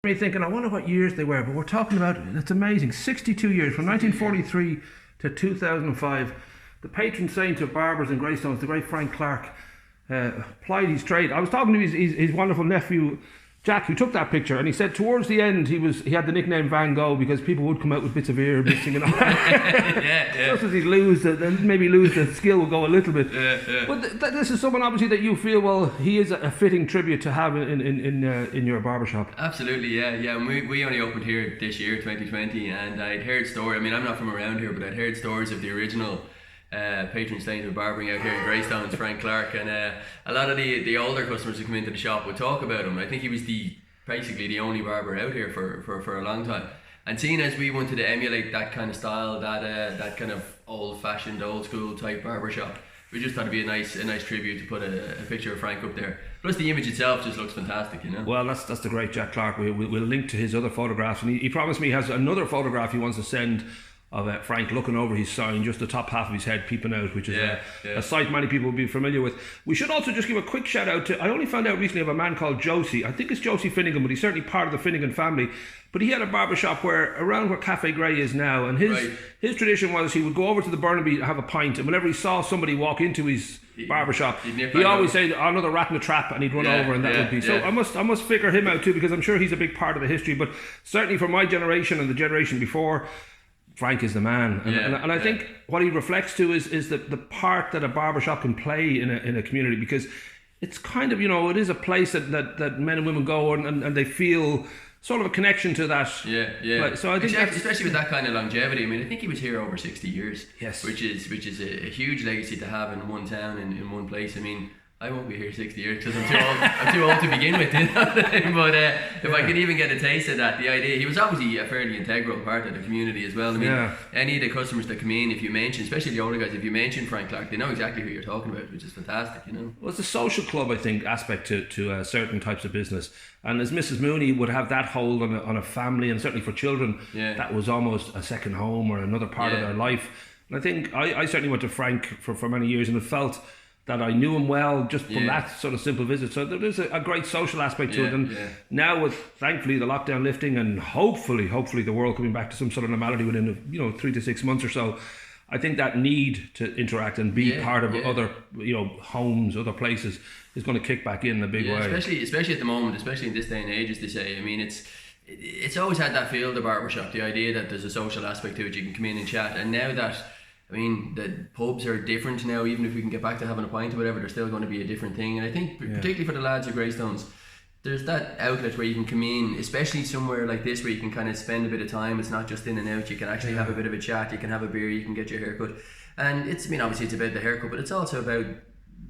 Me thinking, I wonder what years they were, but we're talking about, it's amazing, 62 years, from 1943 to 2005. The patron saint of barbers and Greystones, the great Frank Clarke, plied his trade. I was talking to his wonderful nephew, Jack, who took that picture, and he said towards the end he had the nickname Van Gogh because people would come out with bits of ear missing and all. Just as he'd maybe lose the skill would go a little bit. But this is someone obviously that you feel, well, he is a fitting tribute to have in your barbershop. Absolutely, yeah. And we only opened here this year, 2020, and I'd heard stories. I mean, I'm not from around here, but I'd heard stories of the original Patron Saint of Barbering out here in Greystones, Frank Clarke, and a lot of the older customers who come into the shop would talk about him. I think he was basically the only barber out here for a long time. And seeing as we wanted to emulate that kind of style, that kind of old-fashioned, old-school type barbershop, we just thought it'd be a nice tribute to put a picture of Frank up there. Plus the image itself just looks fantastic, you know. Well, that's the great Jack Clarke. We'll link to his other photographs, and he promised me he has another photograph he wants to send of Frank looking over his sign, just the top half of his head peeping out, which is a sight many people will be familiar with. We should also just give a quick shout out to, I only found out recently of a man called Josie. I think it's Josie Finnegan, but he's certainly part of the Finnegan family. But he had a barbershop around where Cafe Grey is now, and his tradition was he would go over to the Burnaby to have a pint, and whenever he saw somebody walk into his barbershop, he always said, oh, another rat in the trap, and he'd run over, and that would be. So I must figure him out too, because I'm sure he's a big part of the history. But certainly for my generation and the generation before, Frank is the man, and I think what he reflects to is the part that a barbershop can play in a community, because it's kind of, it is a place that men and women go and they feel sort of a connection to that. So I think especially with that kind of longevity. I mean, I think he was here over 60 years. Yes, which is a huge legacy to have in one town, in one place. I mean, I won't be here 60 years because I'm too old to begin with, you know. But if I could even get a taste of that, the idea, he was obviously a fairly integral part of the community as well. I mean, any of the customers that come in, if you mention, especially the older guys, if you mention Frank Clarke, they know exactly who you're talking about, which is fantastic, you know. Well, it's a social club, I think, aspect to certain types of business. And as Mrs. Mooney would have that hold on a family, and certainly for children, that was almost a second home or another part of their life. And I think I certainly went to Frank for many years, and it felt that I knew him well just from that sort of simple visit. So there is a great social aspect to it. And now with, thankfully, the lockdown lifting and hopefully the world coming back to some sort of normality within 3 to 6 months or so, I think that need to interact and be part of other homes, other places is going to kick back in a big way. Especially at the moment, especially in this day and age, as they say. I mean, it's always had that feel, the barbershop, the idea that there's a social aspect to it, you can come in and chat. And now that, I mean, the pubs are different now. Even if we can get back to having a pint or whatever, they're still going to be a different thing. And I think, particularly for the lads of Greystones, there's that outlet where you can come in, especially somewhere like this where you can kind of spend a bit of time. It's not just in and out. You can actually have a bit of a chat. You can have a beer. You can get your haircut. And obviously it's about the haircut, but it's also about,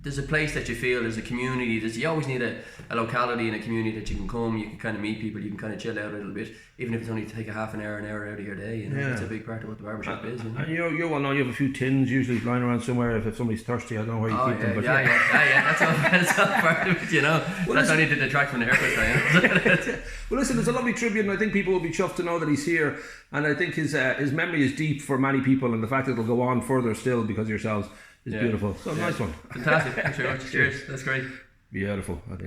there's a place that you feel, there's a community, you always need a locality and a community that you can come, you can kind of meet people, you can kind of chill out a little bit, even if it's only to take a half an hour out of your day, you know. It's a big part of what the barbershop is, you know. And you're well known, you have a few tins usually lying around somewhere if somebody's thirsty. I don't know where you keep them, but that's all part of it, you know. Well, that's only to detract from the haircut. Well, listen, it's a lovely tribute, and I think people will be chuffed to know that he's here, and I think his memory is deep for many people, and the fact that it'll go on further still because of yourselves is beautiful. So nice one. Fantastic. Thanks very much. Cheers. That's great. Beautiful.